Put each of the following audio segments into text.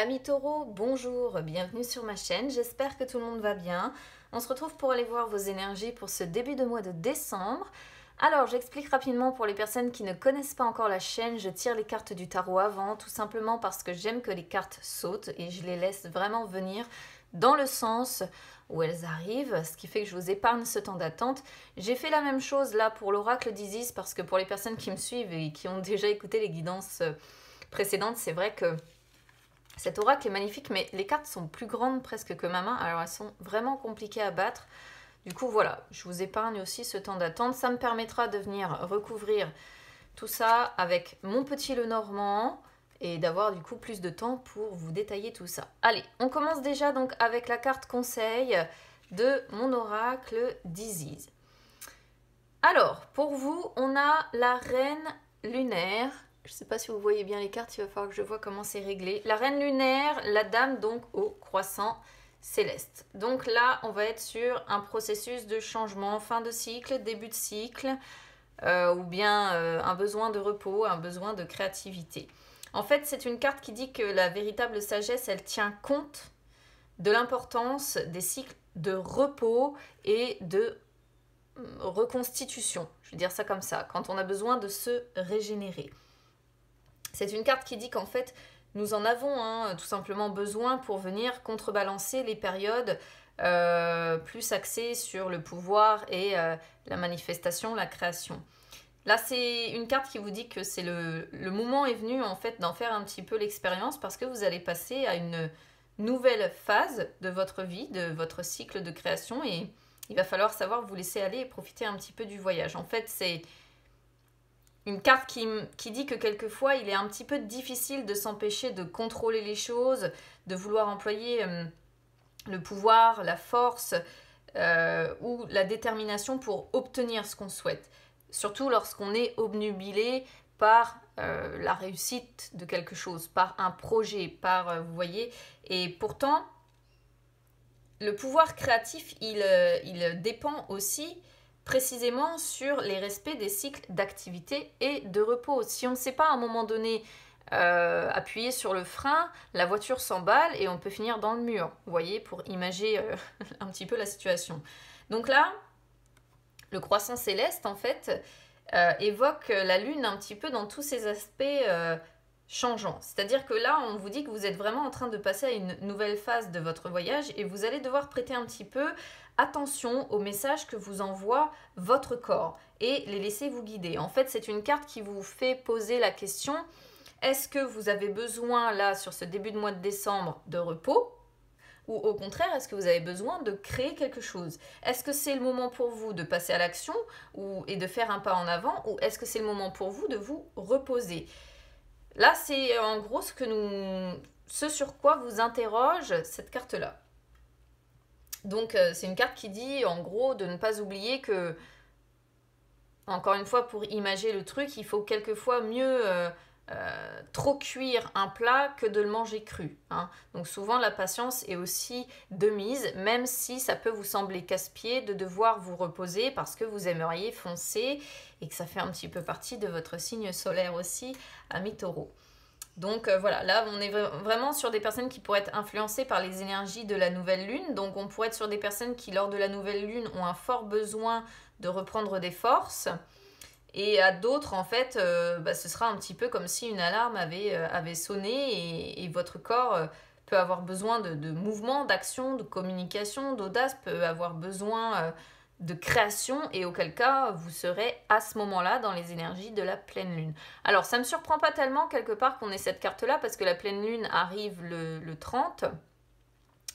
Amis taureaux, bonjour, bienvenue sur ma chaîne, j'espère que tout le monde va bien. On se retrouve pour aller voir vos énergies pour ce début de mois de décembre. Alors, j'explique rapidement pour les personnes qui ne connaissent pas encore la chaîne, je tire les cartes du tarot avant, tout simplement parce que j'aime que les cartes sautent et je les laisse vraiment venir dans le sens où elles arrivent, ce qui fait que je vous épargne ce temps d'attente. J'ai fait la même chose là pour l'oracle d'Isis parce que pour les personnes qui me suivent et qui ont déjà écouté les guidances précédentes, c'est vrai que cet oracle est magnifique, mais les cartes sont plus grandes presque que ma main, alors elles sont vraiment compliquées à battre. Du coup, voilà, je vous épargne aussi ce temps d'attente. Ça me permettra de venir recouvrir tout ça avec mon petit Lenormand et d'avoir du coup plus de temps pour vous détailler tout ça. Allez, on commence déjà donc avec la carte conseil de mon oracle d'Isis. Alors, pour vous, on a la reine lunaire. Je ne sais pas si vous voyez bien les cartes, il va falloir que je vois comment c'est réglé. La reine lunaire, la dame donc au croissant céleste. Donc là, on va être sur un processus de changement, fin de cycle, début de cycle, ou bien un besoin de repos, un besoin de créativité. En fait, c'est une carte qui dit que la véritable sagesse, elle tient compte de l'importance des cycles de repos et de reconstitution. Je vais dire ça comme ça, quand on a besoin de se régénérer. C'est une carte qui dit qu'en fait, nous en avons tout simplement besoin pour venir contrebalancer les périodes plus axées sur le pouvoir et la manifestation, la création. Là, c'est une carte qui vous dit que c'est le moment est venu en fait d'en faire un petit peu l'expérience parce que vous allez passer à une nouvelle phase de votre vie, de votre cycle de création et il va falloir savoir vous laisser aller et profiter un petit peu du voyage. En fait, c'est une carte qui dit que quelquefois, il est un petit peu difficile de s'empêcher de contrôler les choses, de vouloir employer le pouvoir, la force ou la détermination pour obtenir ce qu'on souhaite. Surtout lorsqu'on est obnubilé par la réussite de quelque chose, par un projet, par, vous voyez. Et pourtant, le pouvoir créatif, il dépend aussi précisément sur les respects des cycles d'activité et de repos. Si on ne sait pas à un moment donné appuyer sur le frein, la voiture s'emballe et on peut finir dans le mur, vous voyez, pour imager un petit peu la situation. Donc là, le croissant céleste, en fait, évoque la lune un petit peu dans tous ses aspects changeants. C'est-à-dire que là, on vous dit que vous êtes vraiment en train de passer à une nouvelle phase de votre voyage et vous allez devoir prêter un petit peu attention aux messages que vous envoie votre corps et les laisser vous guider. En fait, c'est une carte qui vous fait poser la question, est-ce que vous avez besoin, là, sur ce début de mois de décembre, de repos ? Ou au contraire, est-ce que vous avez besoin de créer quelque chose? Est-ce que c'est le moment pour vous de passer à l'action et de faire un pas en avant? Ou est-ce que c'est le moment pour vous de vous reposer? Là, c'est en gros ce sur quoi vous interroge cette carte-là. Donc, c'est une carte qui dit, en gros, de ne pas oublier que, encore une fois, pour imager le truc, il faut quelquefois mieux trop cuire un plat que de le manger cru. Hein. Donc, souvent, la patience est aussi de mise, même si ça peut vous sembler casse-pied de devoir vous reposer parce que vous aimeriez foncer et que ça fait un petit peu partie de votre signe solaire aussi, amis taureaux. Donc voilà, là on est vraiment sur des personnes qui pourraient être influencées par les énergies de la nouvelle lune. Donc on pourrait être sur des personnes qui lors de la nouvelle lune ont un fort besoin de reprendre des forces. Et à d'autres en fait, ce sera un petit peu comme si une alarme avait sonné et votre corps peut avoir besoin de mouvement, d'action, de communication, d'audace, peut avoir besoin de création et auquel cas vous serez à ce moment-là dans les énergies de la pleine lune. Alors ça ne me surprend pas tellement quelque part qu'on ait cette carte-là parce que la pleine lune arrive le 30.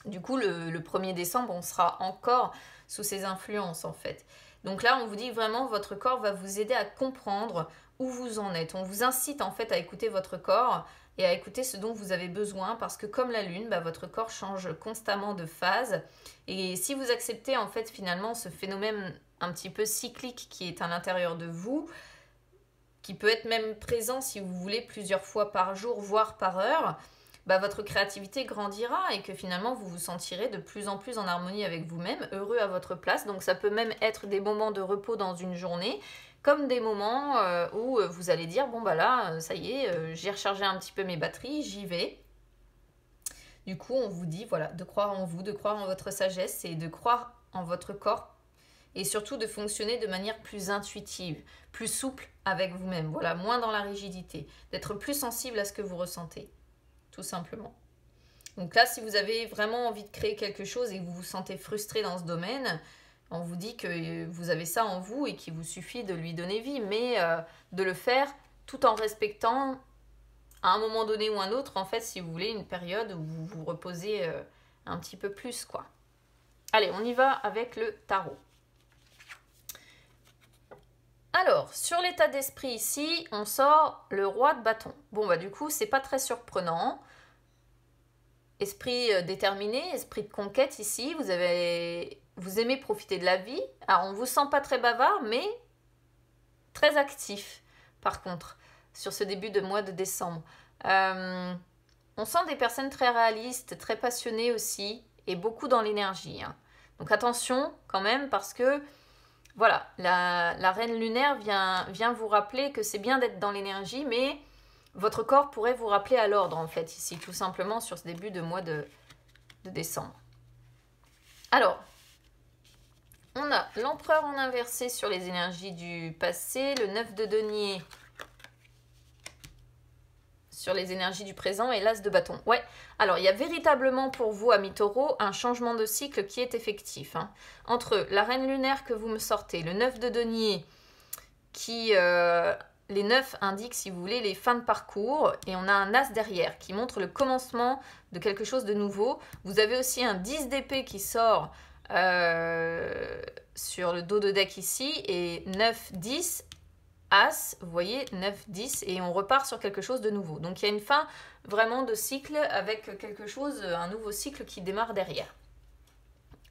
Du coup le 1er décembre on sera encore sous ses influences en fait. Donc là on vous dit vraiment votre corps va vous aider à comprendre où vous en êtes. On vous incite en fait à écouter votre corps et à écouter ce dont vous avez besoin parce que comme la lune, votre corps change constamment de phase et si vous acceptez en fait finalement ce phénomène un petit peu cyclique qui est à l'intérieur de vous, qui peut être même présent si vous voulez plusieurs fois par jour voire par heure, votre créativité grandira et que finalement vous vous sentirez de plus en plus en harmonie avec vous-même, heureux à votre place. Donc ça peut même être des moments de repos dans une journée comme des moments où vous allez dire bon là ça y est, j'ai rechargé un petit peu mes batteries, j'y vais. Du coup, on vous dit voilà, de croire en vous, de croire en votre sagesse et de croire en votre corps et surtout de fonctionner de manière plus intuitive, plus souple avec vous-même, voilà, moins dans la rigidité, d'être plus sensible à ce que vous ressentez, tout simplement. Donc là, si vous avez vraiment envie de créer quelque chose et que vous vous sentez frustré dans ce domaine, on vous dit que vous avez ça en vous et qu'il vous suffit de lui donner vie, mais de le faire tout en respectant, à un moment donné ou un autre, en fait, si vous voulez, une période où vous vous reposez un petit peu plus, quoi. Allez, on y va avec le tarot. Alors, sur l'état d'esprit ici, on sort le roi de bâton. Bon, bah du coup, c'est pas très surprenant. Esprit déterminé, esprit de conquête ici. Vous aimez profiter de la vie. Alors, on ne vous sent pas très bavard, mais très actif, par contre, sur ce début de mois de décembre. On sent des personnes très réalistes, très passionnées aussi, et beaucoup dans l'énergie. Hein. Donc attention quand même, parce que voilà, la reine lunaire vient vous rappeler que c'est bien d'être dans l'énergie, mais votre corps pourrait vous rappeler à l'ordre, en fait, ici, tout simplement, sur ce début de mois de décembre. Alors, on a l'empereur en inversé sur les énergies du passé, le 9 de denier sur les énergies du présent et l'as de bâton. Ouais, alors il y a véritablement pour vous, amis taureaux, un changement de cycle qui est effectif. Hein. Entre la reine lunaire que vous me sortez, le 9 de denier, qui... les 9 indiquent, si vous voulez, les fins de parcours. Et on a un as derrière qui montre le commencement de quelque chose de nouveau. Vous avez aussi un 10 d'épée qui sort sur le dos de deck ici. Et 9, 10... As, vous voyez, 9, 10, et on repart sur quelque chose de nouveau. Donc il y a une fin vraiment de cycle avec quelque chose, un nouveau cycle qui démarre derrière.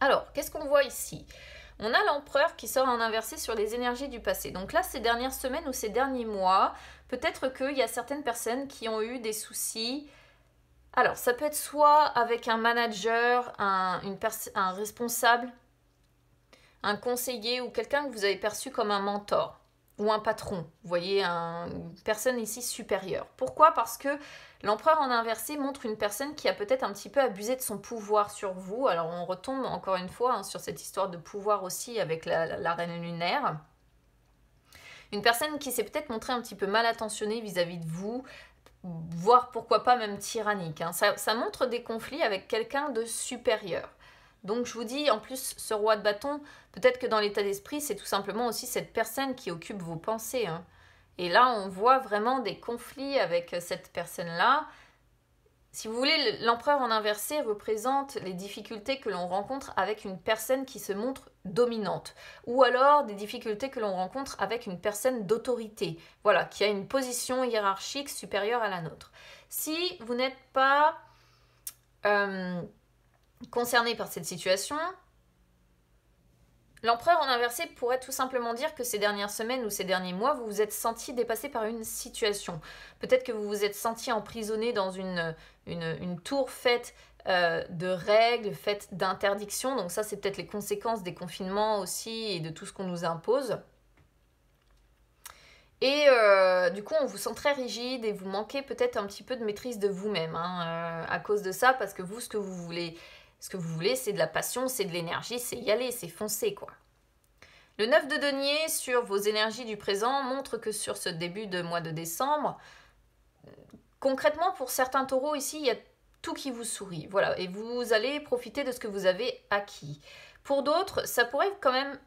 Alors, qu'est-ce qu'on voit ici? On a l'empereur qui sort en inversé sur les énergies du passé. Donc là, ces dernières semaines ou ces derniers mois, peut-être qu'il y a certaines personnes qui ont eu des soucis. Alors, ça peut être soit avec un manager, un responsable, un conseiller ou quelqu'un que vous avez perçu comme un mentor. Ou un patron, vous voyez, une personne ici supérieure. Pourquoi? Parce que l'empereur en inversé montre une personne qui a peut-être un petit peu abusé de son pouvoir sur vous. Alors on retombe encore une fois sur cette histoire de pouvoir aussi avec la reine lunaire. Une personne qui s'est peut-être montrée un petit peu mal attentionnée vis-à-vis de vous, voire pourquoi pas même tyrannique. Hein. Ça montre des conflits avec quelqu'un de supérieur. Donc je vous dis, en plus, ce roi de bâton, peut-être que dans l'état d'esprit, c'est tout simplement aussi cette personne qui occupe vos pensées. Hein. Et là, on voit vraiment des conflits avec cette personne-là. Si vous voulez, l'empereur en inversé représente les difficultés que l'on rencontre avec une personne qui se montre dominante. Ou alors des difficultés que l'on rencontre avec une personne d'autorité. Voilà, qui a une position hiérarchique supérieure à la nôtre. Si vous n'êtes pas... concerné par cette situation, l'empereur en inversé pourrait tout simplement dire que ces dernières semaines ou ces derniers mois, vous vous êtes senti dépassé par une situation. Peut-être que vous vous êtes senti emprisonné dans une tour faite de règles, faite d'interdictions. Donc ça, c'est peut-être les conséquences des confinements aussi et de tout ce qu'on nous impose. Et du coup, on vous sent très rigide et vous manquez peut-être un petit peu de maîtrise de vous-même à cause de ça, parce que vous, ce que vous voulez, c'est de la passion, c'est de l'énergie, c'est y aller, c'est foncer, quoi. Le 9 de denier sur vos énergies du présent montre que sur ce début de mois de décembre, concrètement, pour certains taureaux ici, il y a tout qui vous sourit. Voilà, et vous allez profiter de ce que vous avez acquis. Pour d'autres, ça pourrait quand même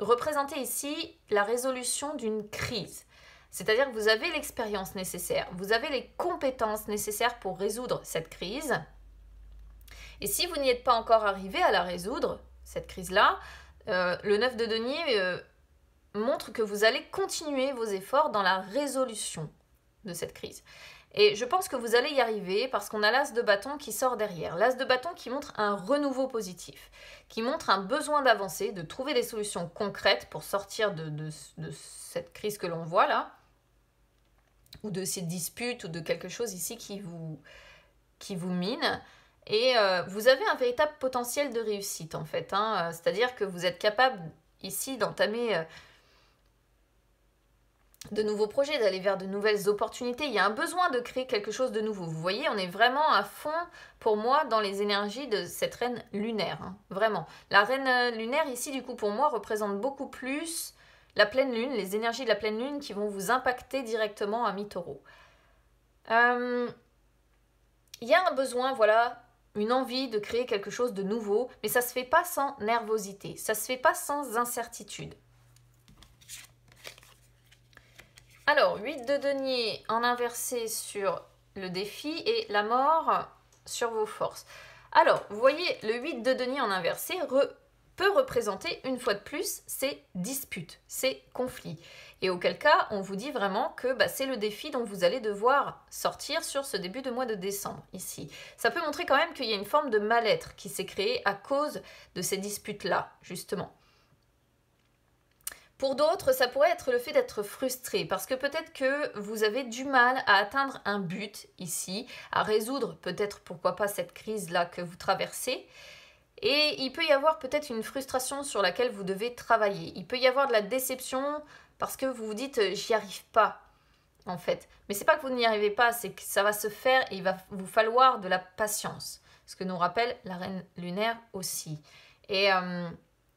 représenter ici la résolution d'une crise. C'est-à-dire que vous avez l'expérience nécessaire, vous avez les compétences nécessaires pour résoudre cette crise. Et si vous n'y êtes pas encore arrivé à la résoudre, cette crise-là, le 9 de denier montre que vous allez continuer vos efforts dans la résolution de cette crise. Et je pense que vous allez y arriver parce qu'on a l'as de bâton qui sort derrière. L'as de bâton qui montre un renouveau positif, qui montre un besoin d'avancer, de trouver des solutions concrètes pour sortir de cette crise que l'on voit là, ou de ces disputes, ou de quelque chose ici qui vous mine. Et vous avez un véritable potentiel de réussite en fait. Hein. C'est-à-dire que vous êtes capable ici d'entamer de nouveaux projets, d'aller vers de nouvelles opportunités. Il y a un besoin de créer quelque chose de nouveau. Vous voyez, on est vraiment à fond, pour moi, dans les énergies de cette reine lunaire. Hein, vraiment. La reine lunaire, ici, du coup, pour moi, représente beaucoup plus la pleine lune, les énergies de la pleine lune qui vont vous impacter directement, amis taureaux. Il y a un besoin, voilà, une envie de créer quelque chose de nouveau, mais ça ne se fait pas sans nervosité, ça ne se fait pas sans incertitude. Alors, 8 de denier en inversé sur le défi et la mort sur vos forces. Alors, vous voyez, le 8 de denier en inversé peut représenter, une fois de plus, ces disputes, ces conflits. Et auquel cas, on vous dit vraiment que c'est le défi dont vous allez devoir sortir sur ce début de mois de décembre, ici. Ça peut montrer quand même qu'il y a une forme de mal-être qui s'est créée à cause de ces disputes-là, justement. Pour d'autres, ça pourrait être le fait d'être frustré, parce que peut-être que vous avez du mal à atteindre un but ici, à résoudre peut-être, pourquoi pas, cette crise-là que vous traversez. Et il peut y avoir peut-être une frustration sur laquelle vous devez travailler. Il peut y avoir de la déception parce que vous vous dites « j'y arrive pas », en fait. Mais c'est pas que vous n'y arrivez pas, c'est que ça va se faire et il va vous falloir de la patience. Ce que nous rappelle la reine lunaire aussi. Et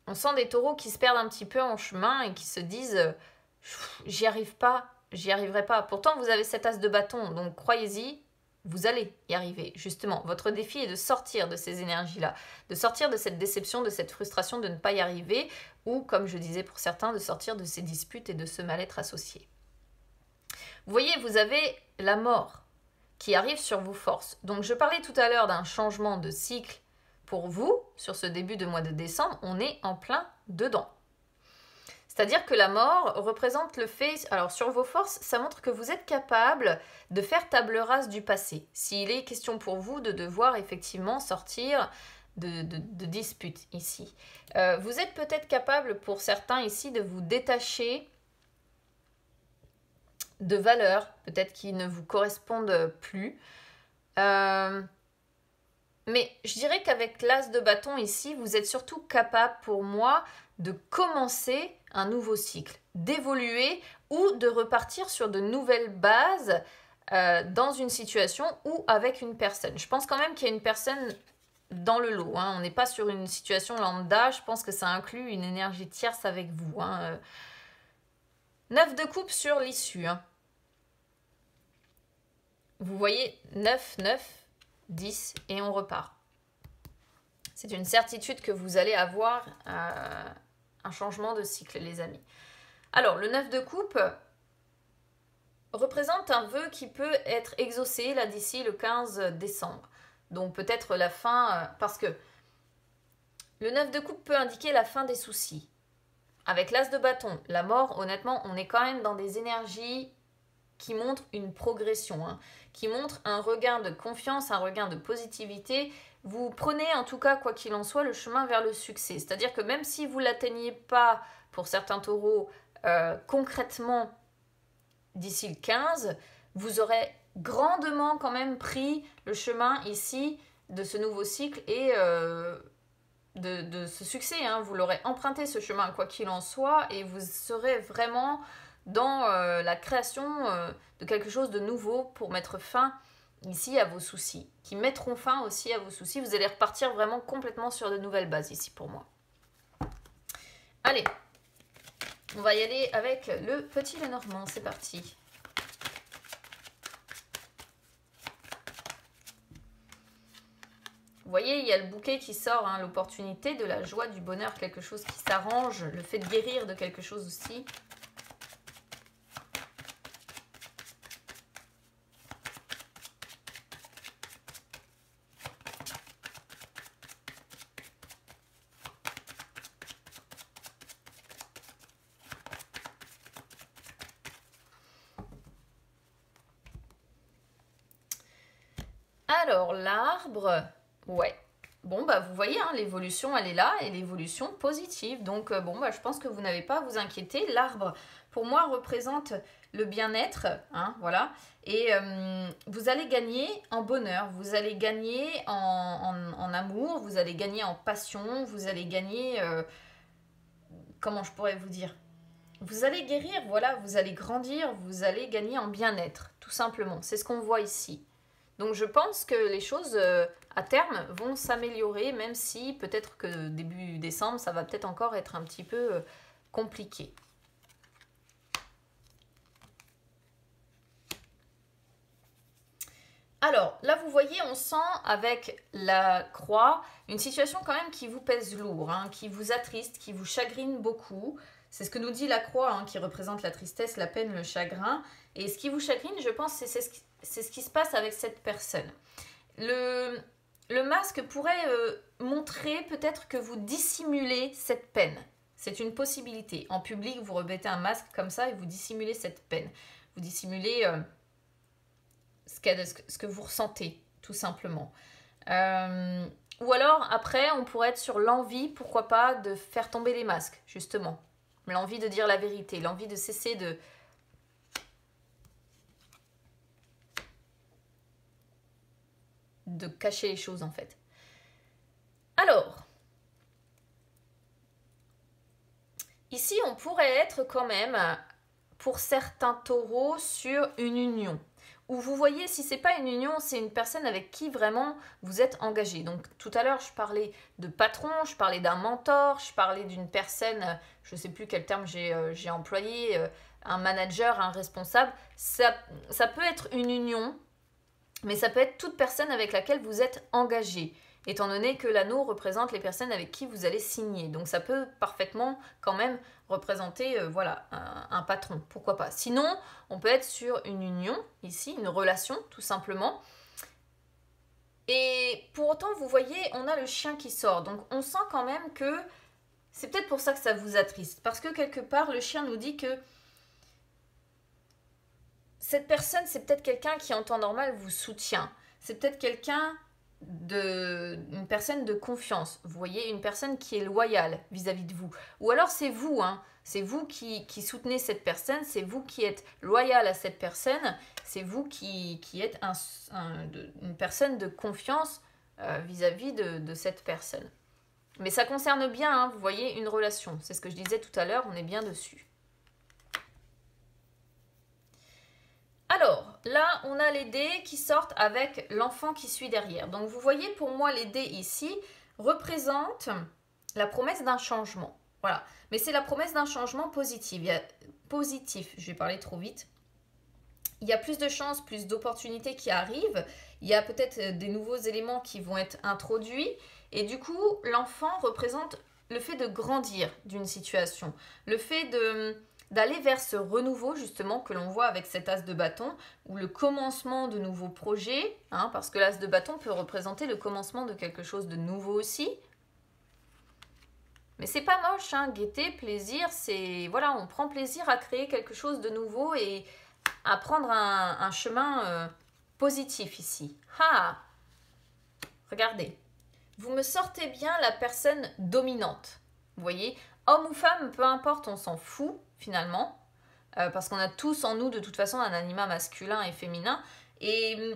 on sent des taureaux qui se perdent un petit peu en chemin et qui se disent « j'y arrive pas, j'y arriverai pas ». Pourtant, vous avez cet as de bâton, donc croyez-y, vous allez y arriver. Justement, votre défi est de sortir de ces énergies-là, de sortir de cette déception, de cette frustration de ne pas y arriver, ou, comme je disais pour certains, de sortir de ces disputes et de ce mal-être associé. Vous voyez, vous avez la mort qui arrive sur vos forces. Donc, je parlais tout à l'heure d'un changement de cycle pour vous, sur ce début de mois de décembre, on est en plein dedans. C'est-à-dire que la mort représente le fait, alors sur vos forces, ça montre que vous êtes capable de faire table rase du passé. S'il est question pour vous de devoir effectivement sortir de disputes ici. Vous êtes peut-être capable pour certains ici de vous détacher de valeurs, peut-être qui ne vous correspondent plus. Mais je dirais qu'avec l'as de bâton ici, vous êtes surtout capable pour moi de commencer un nouveau cycle, d'évoluer ou de repartir sur de nouvelles bases dans une situation ou avec une personne. Je pense quand même qu'il y a une personne dans le lot. Hein. On n'est pas sur une situation lambda. Je pense que ça inclut une énergie tierce avec vous. Hein. 9 de coupe sur l'issue. Hein. Vous voyez 9, 9, 10 et on repart. C'est une certitude que vous allez avoir un changement de cycle, les amis. Alors, le 9 de coupe représente un vœu qui peut être exaucé là d'ici le 15 décembre. Donc peut-être la fin, parce que le 9 de coupe peut indiquer la fin des soucis. Avec l'as de bâton, la mort, honnêtement, on est quand même dans des énergies qui montrent une progression, hein, qui montrent un regain de confiance, un regain de positivité. Vous prenez en tout cas, quoi qu'il en soit, le chemin vers le succès. C'est-à-dire que même si vous ne l'atteignez pas, pour certains taureaux, concrètement d'ici le 15, vous aurez grandement quand même pris le chemin ici de ce nouveau cycle et de ce succès. Hein. Vous l'aurez emprunté ce chemin, quoi qu'il en soit, et vous serez vraiment dans la création de quelque chose de nouveau pour mettre fin ici à vos soucis, qui mettront fin aussi à vos soucis. Vous allez repartir vraiment complètement sur de nouvelles bases ici pour moi. Allez, on va y aller avec le petit Lenormand, c'est parti. Vous voyez, il y a le bouquet qui sort, hein, l'opportunité, de la joie, du bonheur, quelque chose qui s'arrange, le fait de guérir de quelque chose aussi. Alors, l'arbre, ouais. Bon, vous voyez, hein, l'évolution, elle est là, et l'évolution positive. Donc, je pense que vous n'avez pas à vous inquiéter. L'arbre, pour moi, représente le bien-être, hein, voilà. Et vous allez gagner en bonheur, vous allez gagner en amour, vous allez gagner en passion, vous allez gagner... comment je pourrais vous dire ? vous allez guérir, voilà, vous allez grandir, vous allez gagner en bien-être, tout simplement. C'est ce qu'on voit ici. Donc je pense que les choses à terme vont s'améliorer, même si peut-être que début décembre, ça va peut-être encore être un petit peu compliqué. Alors, là, vous voyez, on sent avec la croix une situation quand même qui vous pèse lourd, hein, qui vous attriste, qui vous chagrine beaucoup. C'est ce que nous dit la croix, hein, qui représente la tristesse, la peine, le chagrin. Et ce qui vous chagrine, je pense, c'est ce qui se passe avec cette personne. Le masque pourrait montrer peut-être que vous dissimulez cette peine. C'est une possibilité. En public, vous revêtez un masque comme ça et vous dissimulez cette peine. Vous dissimulez ce que vous ressentez, tout simplement. Ou alors, après, on pourrait être sur l'envie, pourquoi pas, de faire tomber les masques, justement. L'envie de dire la vérité, l'envie de cesser de cacher les choses, en fait. Alors, ici, on pourrait être quand même, pour certains taureaux, sur une union. Où vous voyez, si c'est pas une union, c'est une personne avec qui vraiment vous êtes engagé. Donc tout à l'heure, je parlais de patron, je parlais d'un mentor, je parlais d'une personne, je ne sais plus quel terme j'ai employé, un manager, un responsable. Ça peut être une union, mais ça peut être toute personne avec laquelle vous êtes engagé, étant donné que l'anneau représente les personnes avec qui vous allez signer. Donc ça peut parfaitement quand même représenter voilà, un patron, pourquoi pas. Sinon, on peut être sur une union, ici, une relation, tout simplement. Et pour autant, vous voyez, on a le chien qui sort. Donc on sent quand même que c'est peut-être pour ça que ça vous attriste. Parce que quelque part, le chien nous dit que cette personne, c'est peut-être quelqu'un qui en temps normal vous soutient. C'est peut-être quelqu'un une personne de confiance, vous voyez, une personne qui est loyale vis-à-vis de vous. Ou alors c'est vous, hein, c'est vous qui soutenez cette personne, c'est vous qui êtes loyal à cette personne, c'est vous qui êtes une personne de confiance vis-à-vis de cette personne. Mais ça concerne bien, hein, vous voyez, une relation. C'est ce que je disais tout à l'heure, on est bien dessus. Alors, là, on a les dés qui sortent avec l'enfant qui suit derrière. Donc, vous voyez, pour moi, les dés ici représentent la promesse d'un changement. Voilà. Mais c'est la promesse d'un changement positif. Positif, je vais parler trop vite. Il y a plus de chances, plus d'opportunités qui arrivent. Il y a peut-être des nouveaux éléments qui vont être introduits. Et du coup, l'enfant représente le fait de grandir d'une situation. Le fait d'aller vers ce renouveau justement que l'on voit avec cet as de bâton ou le commencement de nouveaux projets, hein, parce que l'as de bâton peut représenter le commencement de quelque chose de nouveau aussi. Mais c'est pas moche, hein, gaieté, plaisir, c'est voilà, on prend plaisir à créer quelque chose de nouveau et à prendre un chemin positif ici. Ah, regardez, vous me sortez bien la personne dominante, vous voyez, homme ou femme, peu importe, on s'en fout finalement, parce qu'on a tous en nous de toute façon un anima masculin et féminin, et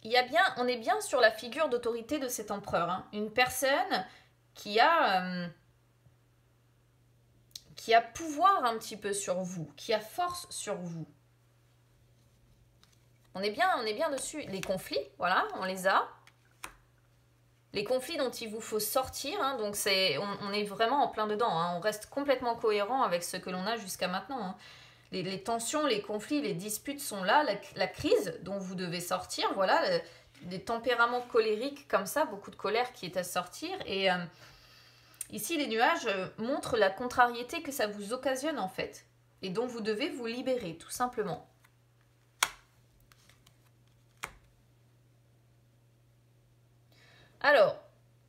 on est bien sur la figure d'autorité de cet empereur, hein. Une personne qui a pouvoir un petit peu sur vous, qui a force sur vous. On est bien dessus. Les conflits, voilà, on les a. Les conflits dont il vous faut sortir, hein, donc on est vraiment en plein dedans, hein, on reste complètement cohérent avec ce que l'on a jusqu'à maintenant. Hein. Les tensions, les conflits, les disputes sont là, la crise dont vous devez sortir, voilà, des tempéraments colériques comme ça, beaucoup de colère qui est à sortir. Et ici, les nuages montrent la contrariété que ça vous occasionne en fait, et dont vous devez vous libérer, tout simplement. Alors,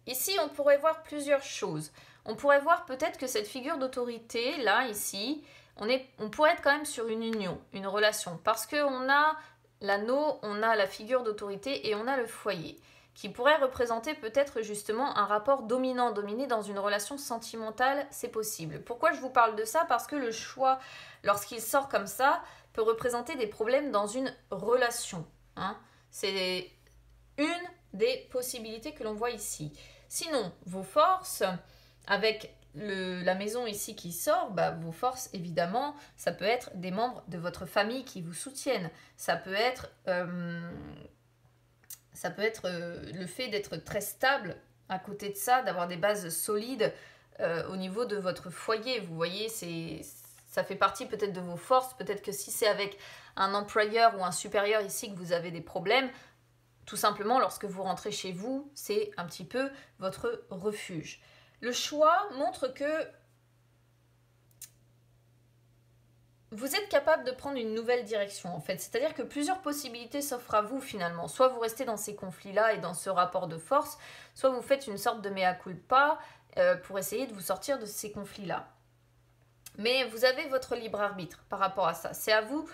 ici, on pourrait voir plusieurs choses. On pourrait voir peut-être que cette figure d'autorité, là, ici, on pourrait être quand même sur une union, une relation. Parce qu'on a l'anneau, on a la figure d'autorité et on a le foyer, qui pourrait représenter peut-être justement un rapport dominant-dominé dans une relation sentimentale, c'est possible. Pourquoi je vous parle de ça? Parce que le choix, lorsqu'il sort comme ça, peut représenter des problèmes dans une relation. Hein. C'est une des possibilités que l'on voit ici. Sinon, vos forces, avec la maison ici qui sort, bah, vos forces, évidemment, ça peut être des membres de votre famille qui vous soutiennent. Ça peut être le fait d'être très stable à côté de ça, d'avoir des bases solides au niveau de votre foyer. Vous voyez, ça fait partie peut-être de vos forces. Peut-être que si c'est avec un employeur ou un supérieur ici que vous avez des problèmes, tout simplement, lorsque vous rentrez chez vous, c'est un petit peu votre refuge. Le choix montre que vous êtes capable de prendre une nouvelle direction, en fait. C'est-à-dire que plusieurs possibilités s'offrent à vous, finalement. Soit vous restez dans ces conflits-là et dans ce rapport de force, soit vous faites une sorte de mea culpa pour essayer de vous sortir de ces conflits-là. Mais vous avez votre libre arbitre par rapport à ça. C'est à vous,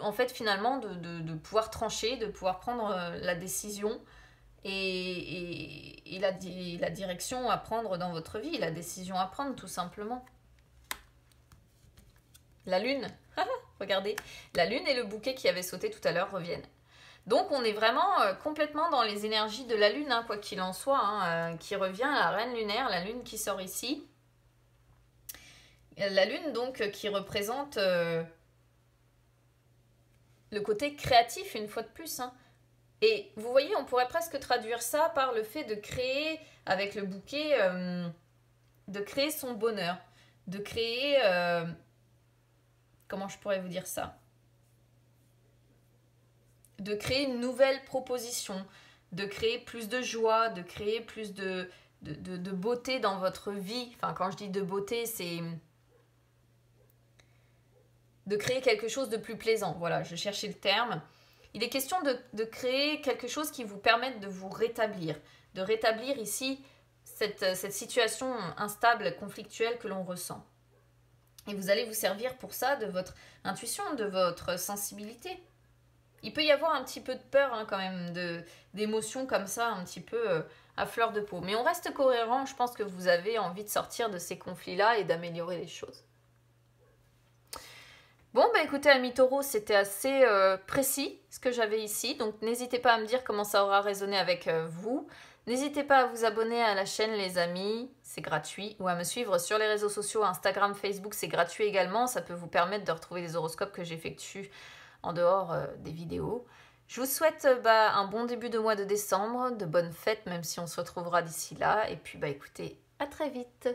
en fait, finalement, de pouvoir trancher, de pouvoir prendre la décision et la direction à prendre dans votre vie, la décision à prendre, tout simplement. La lune, regardez, la lune et le bouquet qui avait sauté tout à l'heure reviennent. Donc on est vraiment complètement dans les énergies de la lune, hein, quoi qu'il en soit, qui revient, la reine lunaire, la lune qui sort ici. La lune donc qui représente le côté créatif une fois de plus. Hein. Et vous voyez, on pourrait presque traduire ça par le fait de créer avec le bouquet, de créer son bonheur, de créer... comment je pourrais vous dire ça? De créer une nouvelle proposition, de créer plus de joie, de créer plus de beauté dans votre vie. Enfin, quand je dis de beauté, c'est de créer quelque chose de plus plaisant. Voilà, je cherchais le terme. Il est question de créer quelque chose qui vous permette de vous rétablir. De rétablir ici cette situation instable, conflictuelle que l'on ressent. Et vous allez vous servir pour ça de votre intuition, de votre sensibilité. Il peut y avoir un petit peu de peur hein, quand même, d'émotions comme ça, un petit peu à fleur de peau. Mais on reste cohérent, je pense que vous avez envie de sortir de ces conflits-là et d'améliorer les choses. Bon, bah écoutez, amis taureaux, c'était assez précis ce que j'avais ici. Donc n'hésitez pas à me dire comment ça aura résonné avec vous. N'hésitez pas à vous abonner à la chaîne les amis, c'est gratuit. Ou à me suivre sur les réseaux sociaux, Instagram, Facebook, c'est gratuit également. Ça peut vous permettre de retrouver les horoscopes que j'effectue en dehors des vidéos. Je vous souhaite un bon début de mois de décembre, de bonnes fêtes, même si on se retrouvera d'ici là. Et puis écoutez, à très vite.